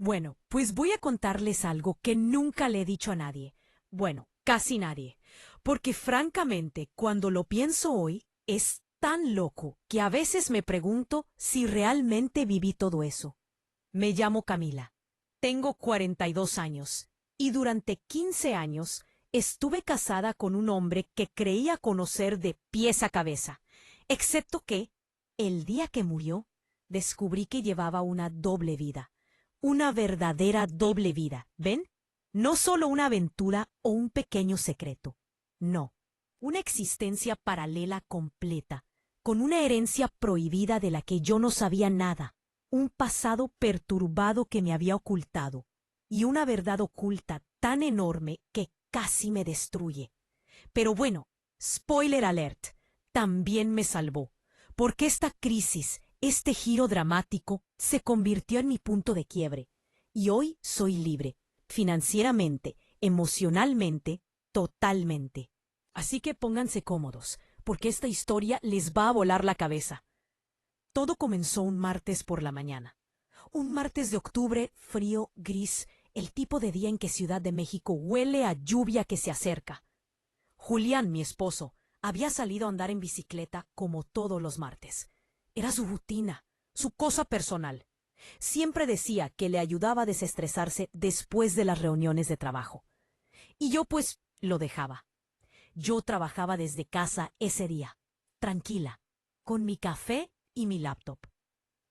Bueno, pues voy a contarles algo que nunca le he dicho a nadie. Bueno, casi nadie. Porque francamente, cuando lo pienso hoy, es tan loco que a veces me pregunto si realmente viví todo eso. Me llamo Camila. Tengo 42 años. Y durante 15 años estuve casada con un hombre que creía conocer de pies a cabeza. Excepto que, el día que murió, descubrí que llevaba una doble vida. Una verdadera doble vida, ¿ven? No solo una aventura o un pequeño secreto. No, una existencia paralela completa, con una herencia prohibida de la que yo no sabía nada, un pasado perturbado que me había ocultado, y una verdad oculta tan enorme que casi me destruye. Pero bueno, spoiler alert, también me salvó, porque esta crisis, este giro dramático, se convirtió en mi punto de quiebre, y hoy soy libre, financieramente, emocionalmente, totalmente. Así que pónganse cómodos, porque esta historia les va a volar la cabeza. Todo comenzó un martes por la mañana. Un martes de octubre, frío, gris, el tipo de día en que Ciudad de México huele a lluvia que se acerca. Julián, mi esposo, había salido a andar en bicicleta como todos los martes. Era su rutina, su cosa personal. Siempre decía que le ayudaba a desestresarse después de las reuniones de trabajo. Y yo pues lo dejaba. Yo trabajaba desde casa ese día, tranquila, con mi café y mi laptop.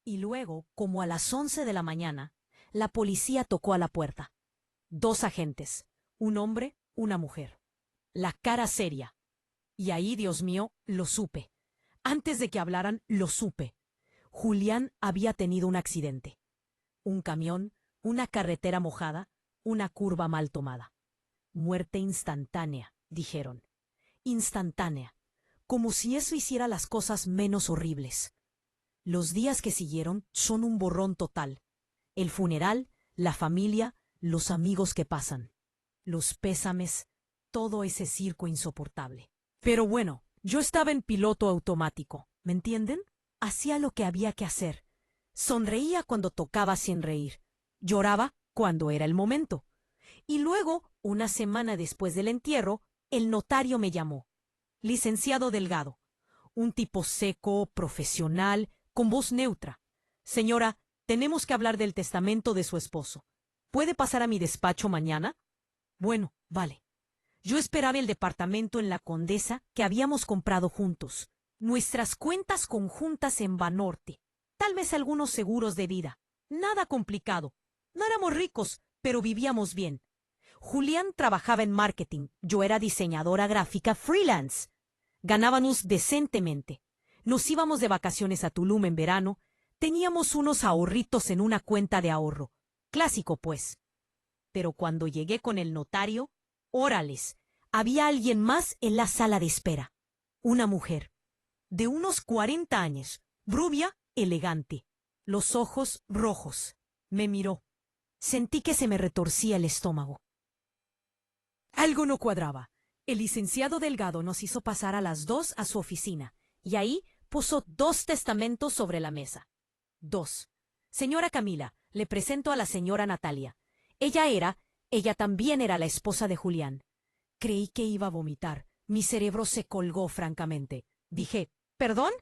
Y luego, como a las 11 de la mañana, la policía tocó a la puerta. 2 agentes, un hombre, una mujer. La cara seria. Y ahí, Dios mío, lo supe. Antes de que hablaran, lo supe. Julián había tenido un accidente. Un camión, una carretera mojada, una curva mal tomada. Muerte instantánea, dijeron. Instantánea. Como si eso hiciera las cosas menos horribles. Los días que siguieron son un borrón total. El funeral, la familia, los amigos que pasan. Los pésames, todo ese circo insoportable. Pero bueno, yo estaba en piloto automático, ¿me entienden? Hacía lo que había que hacer. Sonreía cuando tocaba sin reír. Lloraba cuando era el momento. Y luego, una semana después del entierro, el notario me llamó. Licenciado Delgado. Un tipo seco, profesional, con voz neutra. Señora, tenemos que hablar del testamento de su esposo. ¿Puede pasar a mi despacho mañana? Bueno, vale. Yo esperaba el departamento en La Condesa que habíamos comprado juntos. Nuestras cuentas conjuntas en Banorte. Tal vez algunos seguros de vida. Nada complicado. No éramos ricos, pero vivíamos bien. Julián trabajaba en marketing. Yo era diseñadora gráfica freelance. Ganábamos decentemente. Nos íbamos de vacaciones a Tulum en verano. Teníamos unos ahorritos en una cuenta de ahorro. Clásico, pues. Pero cuando llegué con el notario, órales, había alguien más en la sala de espera. Una mujer, de unos 40 años, rubia, elegante, los ojos rojos. Me miró. Sentí que se me retorcía el estómago. Algo no cuadraba. El licenciado Delgado nos hizo pasar a las 2 a su oficina, y ahí puso 2 testamentos sobre la mesa. 2. Señora Camila, le presento a la señora Natalia. Ella también era la esposa de Julián. Creí que iba a vomitar. Mi cerebro se colgó francamente. Dije, ¿perdón?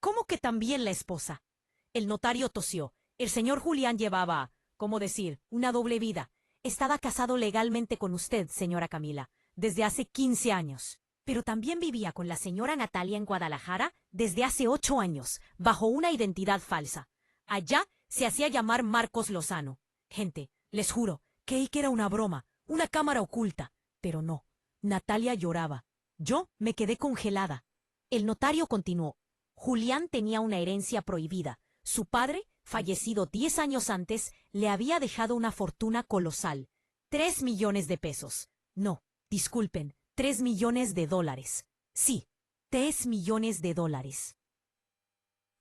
¿Cómo que también la esposa? El notario tosió. El señor Julián llevaba, ¿cómo decir?, una doble vida. Estaba casado legalmente con usted, señora Camila, desde hace 15 años. Pero también vivía con la señora Natalia en Guadalajara desde hace 8 años, bajo una identidad falsa. Allá se hacía llamar Marcos Lozano. Gente, les juro, creí que era una broma, una cámara oculta. Pero no. Natalia lloraba. Yo me quedé congelada. El notario continuó. Julián tenía una herencia prohibida. Su padre, fallecido 10 años antes, le había dejado una fortuna colosal. 3 millones de pesos. No, disculpen, 3 millones de dólares. Sí, 3 millones de dólares.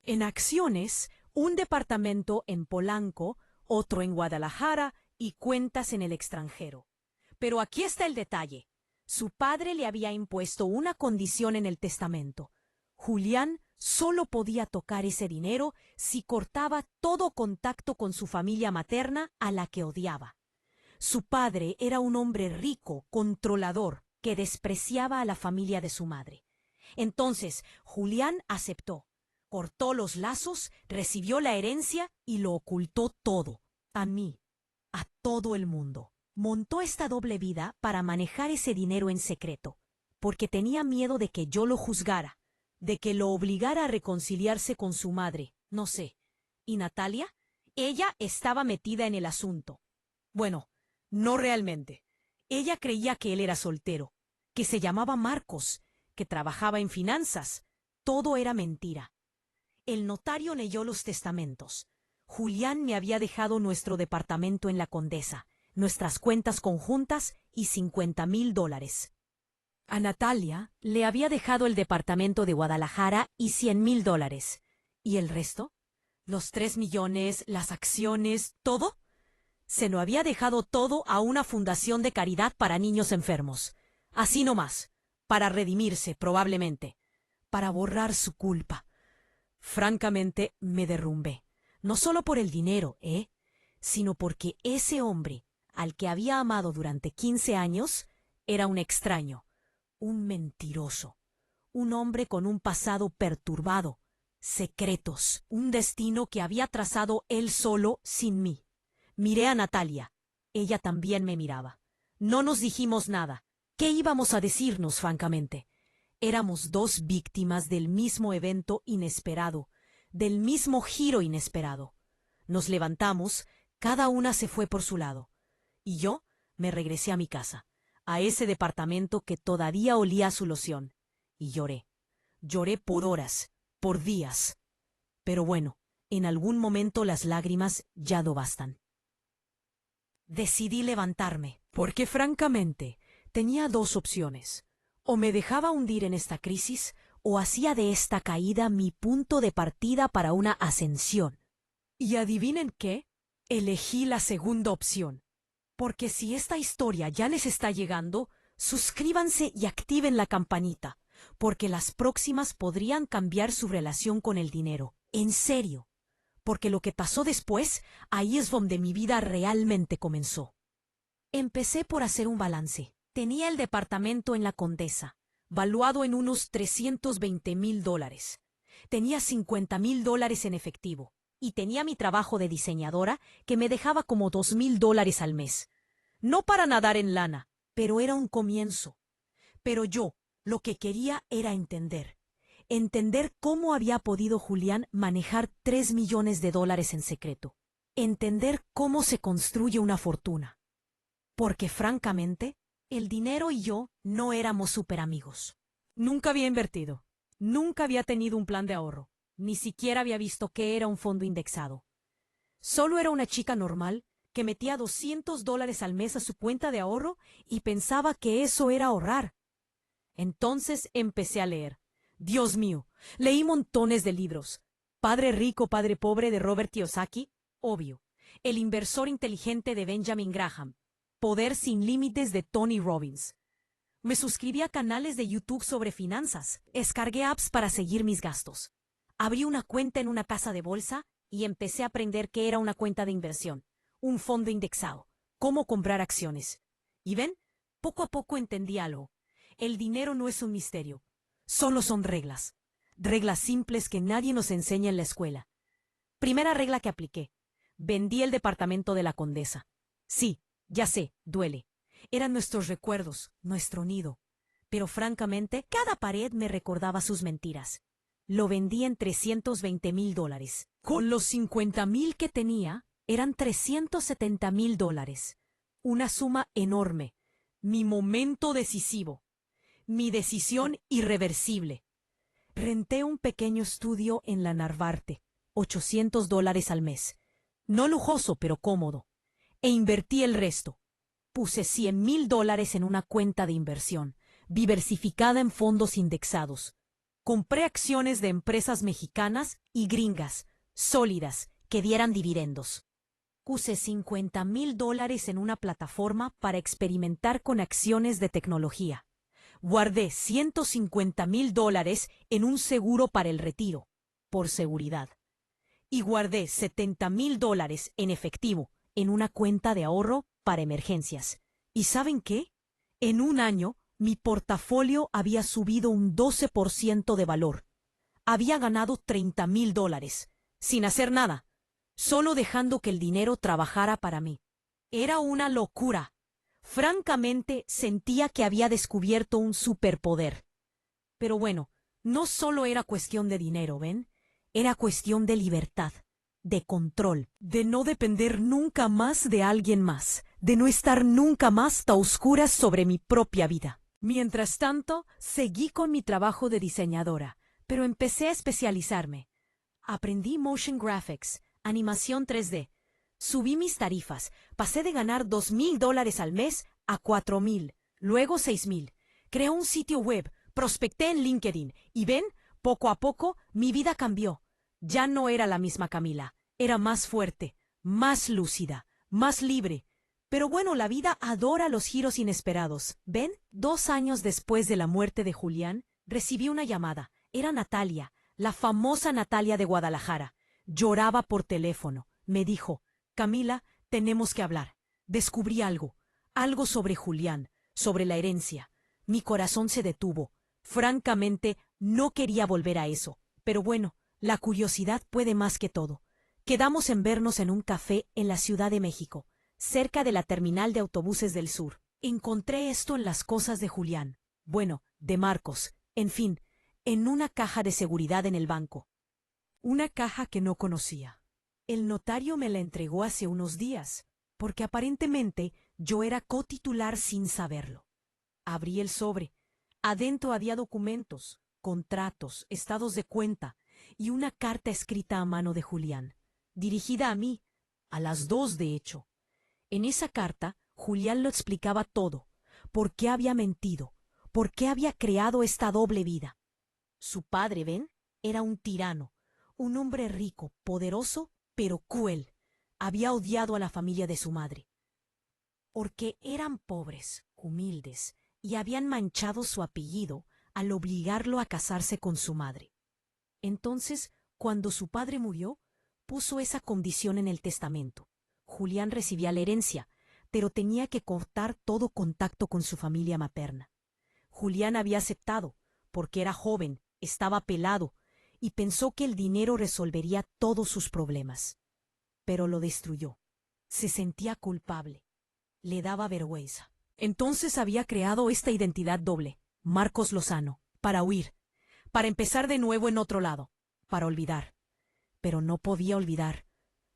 En acciones, un departamento en Polanco, otro en Guadalajara y cuentas en el extranjero. Pero aquí está el detalle. Su padre le había impuesto una condición en el testamento. Julián Solo podía tocar ese dinero si cortaba todo contacto con su familia materna, a la que odiaba. Su padre era un hombre rico, controlador, que despreciaba a la familia de su madre. Entonces, Julián aceptó, cortó los lazos, recibió la herencia y lo ocultó todo, a mí, a todo el mundo. Montó esta doble vida para manejar ese dinero en secreto, porque tenía miedo de que yo lo juzgara, de que lo obligara a reconciliarse con su madre, no sé. ¿Y Natalia? Ella estaba metida en el asunto. Bueno, no realmente. Ella creía que él era soltero, que se llamaba Marcos, que trabajaba en finanzas. Todo era mentira. El notario leyó los testamentos. Julián me había dejado nuestro departamento en la Condesa, nuestras cuentas conjuntas y $50,000. A Natalia le había dejado el departamento de Guadalajara y $100,000. ¿Y el resto? ¿Los 3 millones, las acciones, todo? Se lo había dejado todo a una fundación de caridad para niños enfermos. Así nomás, para redimirse, probablemente, para borrar su culpa. Francamente, me derrumbé. No solo por el dinero, sino porque ese hombre, al que había amado durante 15 años, era un extraño, un mentiroso, un hombre con un pasado perturbado, secretos, un destino que había trazado él solo sin mí. Miré a Natalia. Ella también me miraba. No nos dijimos nada. ¿Qué íbamos a decirnos, francamente? Éramos dos víctimas del mismo evento inesperado, del mismo giro inesperado. Nos levantamos, cada una se fue por su lado, y yo me regresé a mi casa, a ese departamento que todavía olía a su loción, y lloré. Lloré por horas, por días. Pero bueno, en algún momento las lágrimas ya no bastan. Decidí levantarme, porque francamente tenía dos opciones. O me dejaba hundir en esta crisis, o hacía de esta caída mi punto de partida para una ascensión. Y adivinen qué, elegí la segunda opción. Porque si esta historia ya les está llegando, suscríbanse y activen la campanita, porque las próximas podrían cambiar su relación con el dinero. En serio. Porque lo que pasó después, ahí es donde mi vida realmente comenzó. Empecé por hacer un balance. Tenía el departamento en la Condesa, valuado en unos $320,000. Tenía $50,000 en efectivo, y tenía mi trabajo de diseñadora que me dejaba como $2,000 al mes. No para nadar en lana, pero era un comienzo. Pero yo, lo que quería era entender cómo había podido Julián manejar $3 millones en secreto. Entender cómo se construye una fortuna. Porque francamente, el dinero y yo no éramos súper amigos. Nunca había invertido. Nunca había tenido un plan de ahorro. Ni siquiera había visto qué era un fondo indexado. Solo era una chica normal que metía $200 al mes a su cuenta de ahorro y pensaba que eso era ahorrar. Entonces empecé a leer. Dios mío, leí montones de libros. Padre rico, padre pobre de Robert Kiyosaki, obvio. El inversor inteligente de Benjamin Graham. Poder sin límites de Tony Robbins. Me suscribí a canales de YouTube sobre finanzas. Descargué apps para seguir mis gastos. Abrí una cuenta en una casa de bolsa y empecé a aprender qué era una cuenta de inversión, un fondo indexado, cómo comprar acciones. ¿Y ven? Poco a poco entendí algo. El dinero no es un misterio. Solo son reglas. Reglas simples que nadie nos enseña en la escuela. Primera regla que apliqué. Vendí el departamento de la Condesa. Sí, ya sé, duele. Eran nuestros recuerdos, nuestro nido. Pero francamente, cada pared me recordaba sus mentiras. Lo vendí en $320,000. Con los $50,000 que tenía, eran $370,000. Una suma enorme. Mi momento decisivo. Mi decisión irreversible. Renté un pequeño estudio en la Narvarte, $800 al mes. No lujoso, pero cómodo. E invertí el resto. Puse $100,000 en una cuenta de inversión, diversificada en fondos indexados. Compré acciones de empresas mexicanas y gringas, sólidas, que dieran dividendos. Puse $50,000 en una plataforma para experimentar con acciones de tecnología. Guardé $150,000 en un seguro para el retiro, por seguridad. Y guardé $70,000 en efectivo en una cuenta de ahorro para emergencias. ¿Y saben qué? En un año, mi portafolio había subido un 12% de valor. Había ganado $30,000, sin hacer nada, solo dejando que el dinero trabajara para mí. Era una locura. Francamente, sentía que había descubierto un superpoder. Pero bueno, no solo era cuestión de dinero, ¿ven? Era cuestión de libertad, de control, de no depender nunca más de alguien más, de no estar nunca más a oscuras sobre mi propia vida. Mientras tanto, seguí con mi trabajo de diseñadora, pero empecé a especializarme. Aprendí motion graphics, animación 3D. Subí mis tarifas, pasé de ganar $2,000 al mes a $4,000, luego $6,000. Creé un sitio web, prospecté en LinkedIn y ven, poco a poco mi vida cambió. Ya no era la misma Camila, era más fuerte, más lúcida, más libre. Pero bueno, la vida adora los giros inesperados. ¿Ven? 2 años después de la muerte de Julián, recibí una llamada. Era Natalia, la famosa Natalia de Guadalajara. Lloraba por teléfono. Me dijo, Camila, tenemos que hablar. Descubrí algo sobre Julián, sobre la herencia. Mi corazón se detuvo. Francamente, no quería volver a eso. Pero bueno, la curiosidad puede más que todo. Quedamos en vernos en un café en la Ciudad de México, cerca de la terminal de autobuses del sur. Encontré esto en las cosas de Julián. Bueno, de Marcos. En fin, en una caja de seguridad en el banco. Una caja que no conocía. El notario me la entregó hace unos días, porque aparentemente yo era cotitular sin saberlo. Abrí el sobre. Adentro había documentos, contratos, estados de cuenta y una carta escrita a mano de Julián, dirigida a mí, a las 2 de hecho. En esa carta, Julián lo explicaba todo, por qué había mentido, por qué había creado esta doble vida. Su padre, ¿ven? Era un tirano, un hombre rico, poderoso, pero cruel. Había odiado a la familia de su madre, porque eran pobres, humildes, y habían manchado su apellido al obligarlo a casarse con su madre. Entonces, cuando su padre murió, puso esa condición en el testamento. Julián recibía la herencia, pero tenía que cortar todo contacto con su familia materna. Julián había aceptado, porque era joven, estaba pelado, y pensó que el dinero resolvería todos sus problemas. Pero lo destruyó. Se sentía culpable. Le daba vergüenza. Entonces había creado esta identidad doble, Marcos Lozano, para huir, para empezar de nuevo en otro lado, para olvidar. Pero no podía olvidar,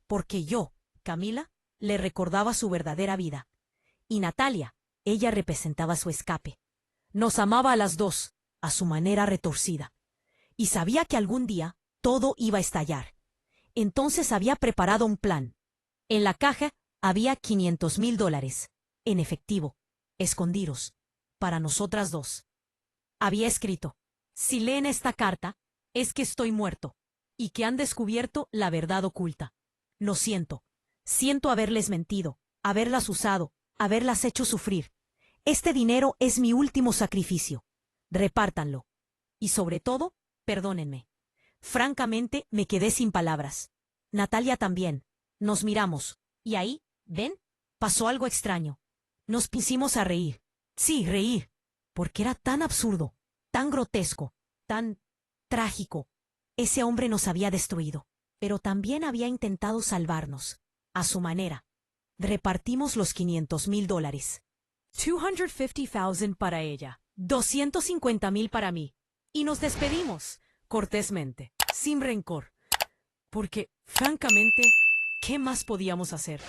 porque yo, Camila, le recordaba su verdadera vida. Y Natalia, ella representaba su escape. Nos amaba a las 2, a su manera retorcida. Y sabía que algún día todo iba a estallar. Entonces había preparado un plan. En la caja había $500,000, en efectivo, escondidos, para nosotras 2. Había escrito, si leen esta carta, es que estoy muerto, y que han descubierto la verdad oculta. Lo siento. Siento haberles mentido, haberlas usado, haberlas hecho sufrir. Este dinero es mi último sacrificio. Repártanlo. Y sobre todo, perdónenme. Francamente, me quedé sin palabras. Natalia también. Nos miramos. Y ahí, ¿ven? Pasó algo extraño. Nos pusimos a reír. Sí, reír. Porque era tan absurdo, tan grotesco, tan trágico. Ese hombre nos había destruido, pero también había intentado salvarnos, a su manera. Repartimos los $500,000. $250,000 para ella, $250,000 para mí. Y nos despedimos, cortésmente, sin rencor. Porque, francamente, ¿qué más podíamos hacer?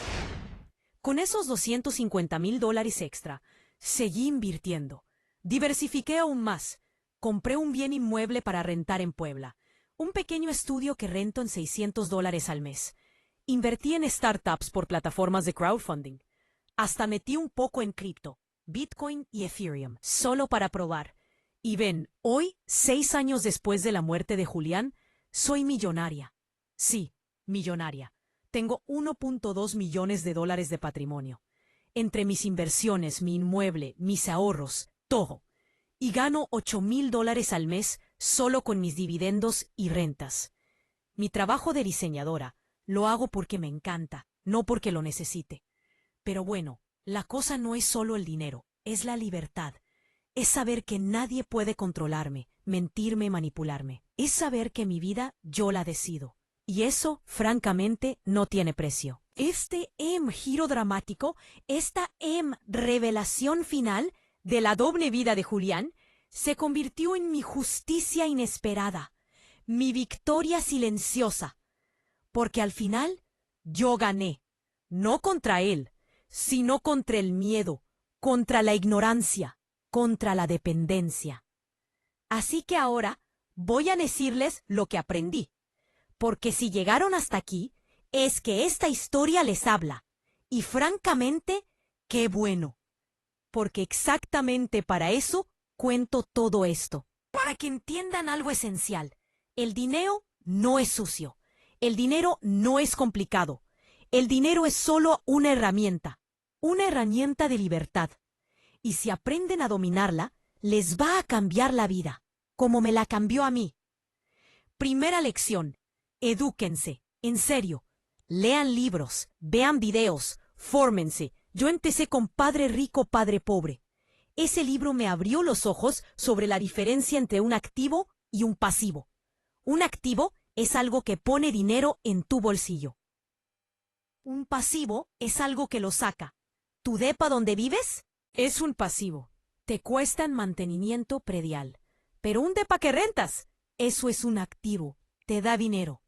Con esos $250,000 extra, seguí invirtiendo. Diversifiqué aún más. Compré un bien inmueble para rentar en Puebla. Un pequeño estudio que rento en $600 al mes. Invertí en startups por plataformas de crowdfunding. Hasta metí un poco en cripto, Bitcoin y Ethereum, solo para probar. Y ven, hoy, 6 años después de la muerte de Julián, soy millonaria. Sí, millonaria. Tengo $1.2 millones de patrimonio. Entre mis inversiones, mi inmueble, mis ahorros, todo. y gano $8,000 al mes solo con mis dividendos y rentas. Mi trabajo de diseñadora lo hago porque me encanta, no porque lo necesite. Pero bueno, la cosa no es solo el dinero, es la libertad. Es saber que nadie puede controlarme, mentirme, manipularme. Es saber que mi vida yo la decido. Y eso, francamente, no tiene precio. Este giro dramático, esta revelación final de la doble vida de Julián, se convirtió en mi justicia inesperada, mi victoria silenciosa. Porque al final, yo gané, no contra él, sino contra el miedo, contra la ignorancia, contra la dependencia. Así que ahora voy a decirles lo que aprendí, porque si llegaron hasta aquí, es que esta historia les habla. Y francamente, qué bueno, porque exactamente para eso cuento todo esto, para que entiendan algo esencial. El dinero no es sucio, el dinero no es complicado, el dinero es solo una herramienta de libertad. Y si aprenden a dominarla, les va a cambiar la vida, como me la cambió a mí. Primera lección: edúquense, en serio. Lean libros, vean videos, fórmense. Yo empecé con Padre Rico, Padre Pobre. Ese libro me abrió los ojos sobre la diferencia entre un activo y un pasivo. Un activo es algo que pone dinero en tu bolsillo. Un pasivo es algo que lo saca. ¿Tu depa donde vives? Es un pasivo. Te cuesta en mantenimiento predial. Pero un depa que rentas, eso es un activo. Te da dinero.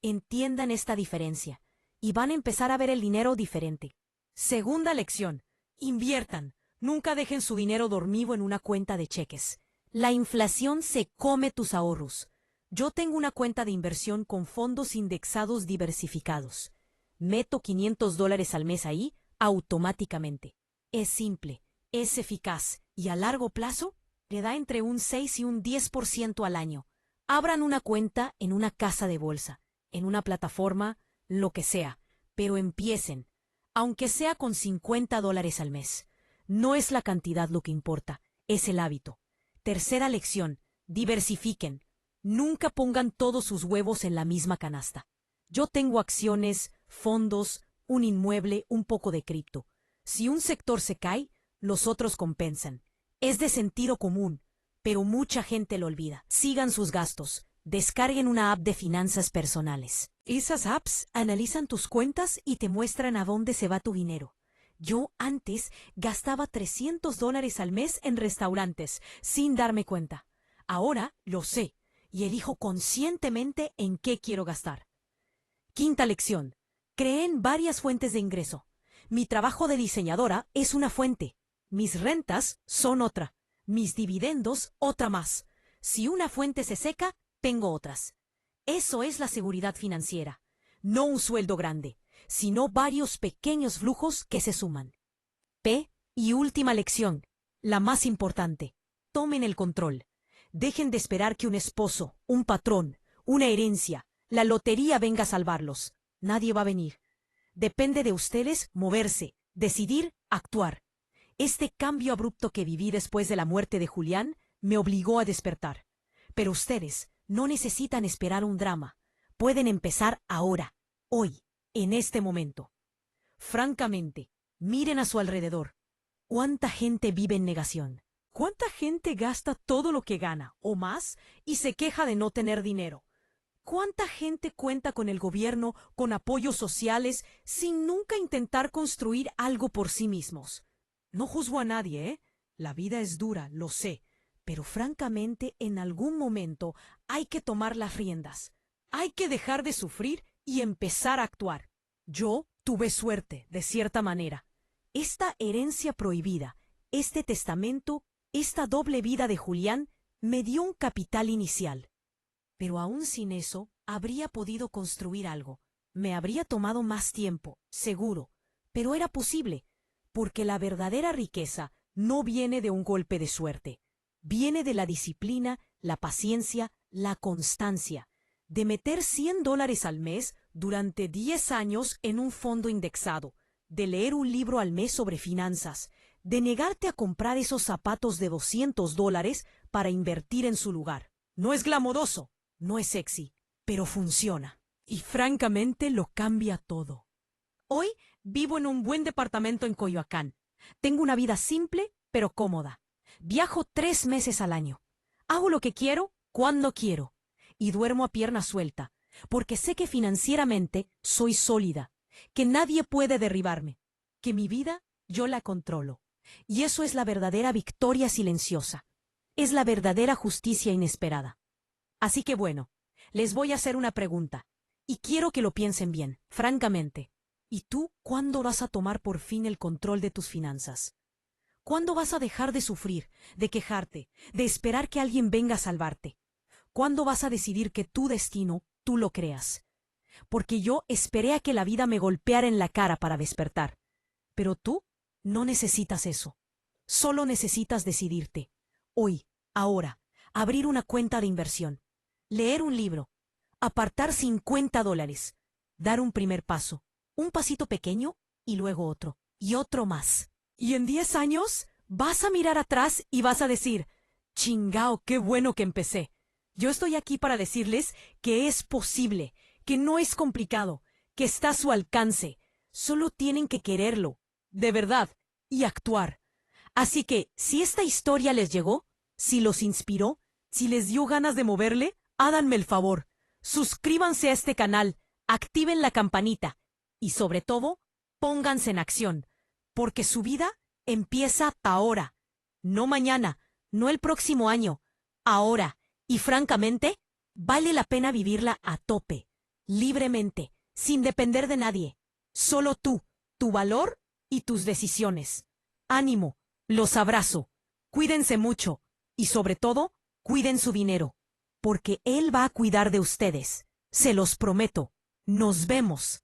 Entiendan esta diferencia y van a empezar a ver el dinero diferente. Segunda lección: inviertan. Nunca dejen su dinero dormido en una cuenta de cheques. La inflación se come tus ahorros. Yo tengo una cuenta de inversión con fondos indexados diversificados. Meto $500 al mes ahí automáticamente. Es simple, es eficaz y a largo plazo le da entre un 6 y un 10% al año. Abran una cuenta en una casa de bolsa, en una plataforma, lo que sea, pero empiecen, aunque sea con $50 al mes. No es la cantidad lo que importa, es el hábito. Tercera lección: diversifiquen. Nunca pongan todos sus huevos en la misma canasta. Yo tengo acciones, fondos, un inmueble, un poco de cripto. Si un sector se cae, los otros compensan. Es de sentido común, pero mucha gente lo olvida. Sigan sus gastos. Descarguen una app de finanzas personales. Esas apps analizan tus cuentas y te muestran a dónde se va tu dinero. Yo antes gastaba $300 al mes en restaurantes sin darme cuenta. Ahora lo sé y elijo conscientemente en qué quiero gastar. Quinta lección: creen varias fuentes de ingreso. Mi trabajo de diseñadora es una fuente. Mis rentas son otra. Mis dividendos otra más. Si una fuente se seca, tengo otras. Eso es la seguridad financiera. No un sueldo grande, sino varios pequeños flujos que se suman. Y última lección, la más importante: tomen el control. Dejen de esperar que un esposo, un patrón, una herencia, la lotería venga a salvarlos. Nadie va a venir. Depende de ustedes moverse, decidir, actuar. Este cambio abrupto que viví después de la muerte de Julián me obligó a despertar. Pero ustedes no necesitan esperar un drama. Pueden empezar ahora, hoy, en este momento. Francamente, miren a su alrededor. ¿Cuánta gente vive en negación? ¿Cuánta gente gasta todo lo que gana, o más, y se queja de no tener dinero? ¿Cuánta gente cuenta con el gobierno, con apoyos sociales, sin nunca intentar construir algo por sí mismos? No juzgo a nadie, ¿eh? La vida es dura, lo sé, pero francamente en algún momento hay que tomar las riendas. Hay que dejar de sufrir y empezar a actuar. Yo tuve suerte, de cierta manera. Esta herencia prohibida, este testamento, esta doble vida de Julián me dio un capital inicial. Pero aún sin eso, habría podido construir algo. Me habría tomado más tiempo, seguro, pero era posible, porque la verdadera riqueza no viene de un golpe de suerte. Viene de la disciplina, la paciencia, la constancia, de meter $100 al mes durante 10 años en un fondo indexado, de leer un libro al mes sobre finanzas, de negarte a comprar esos zapatos de $200 para invertir en su lugar. No es glamoroso, no es sexy, pero funciona. Y francamente lo cambia todo. Hoy vivo en un buen departamento en Coyoacán. Tengo una vida simple, pero cómoda. Viajo 3 meses al año. Hago lo que quiero, cuando quiero. Y duermo a pierna suelta, porque sé que financieramente soy sólida, que nadie puede derribarme, que mi vida yo la controlo. Y eso es la verdadera victoria silenciosa. Es la verdadera justicia inesperada. Así que bueno, les voy a hacer una pregunta. Y quiero que lo piensen bien, francamente. ¿Y tú cuándo vas a tomar por fin el control de tus finanzas? ¿Cuándo vas a dejar de sufrir, de quejarte, de esperar que alguien venga a salvarte? ¿Cuándo vas a decidir que tu destino tú lo creas? Porque yo esperé a que la vida me golpeara en la cara para despertar. Pero tú no necesitas eso. Solo necesitas decidirte. Hoy, ahora, abrir una cuenta de inversión, leer un libro, apartar $50, dar un primer paso, un pasito pequeño y luego otro, y otro más. Y en 10 años vas a mirar atrás y vas a decir, chingao, qué bueno que empecé. Yo estoy aquí para decirles que es posible, que no es complicado, que está a su alcance. Solo tienen que quererlo, de verdad, y actuar. Así que, si esta historia les llegó, si los inspiró, si les dio ganas de moverle, háganme el favor. Suscríbanse a este canal, activen la campanita y sobre todo, pónganse en acción, porque su vida empieza ahora, no mañana, no el próximo año, ahora. Y francamente, vale la pena vivirla a tope, libremente, sin depender de nadie. Solo tú, tu valor y tus decisiones. Ánimo, los abrazo. Cuídense mucho y sobre todo, cuiden su dinero, porque él va a cuidar de ustedes. Se los prometo. Nos vemos.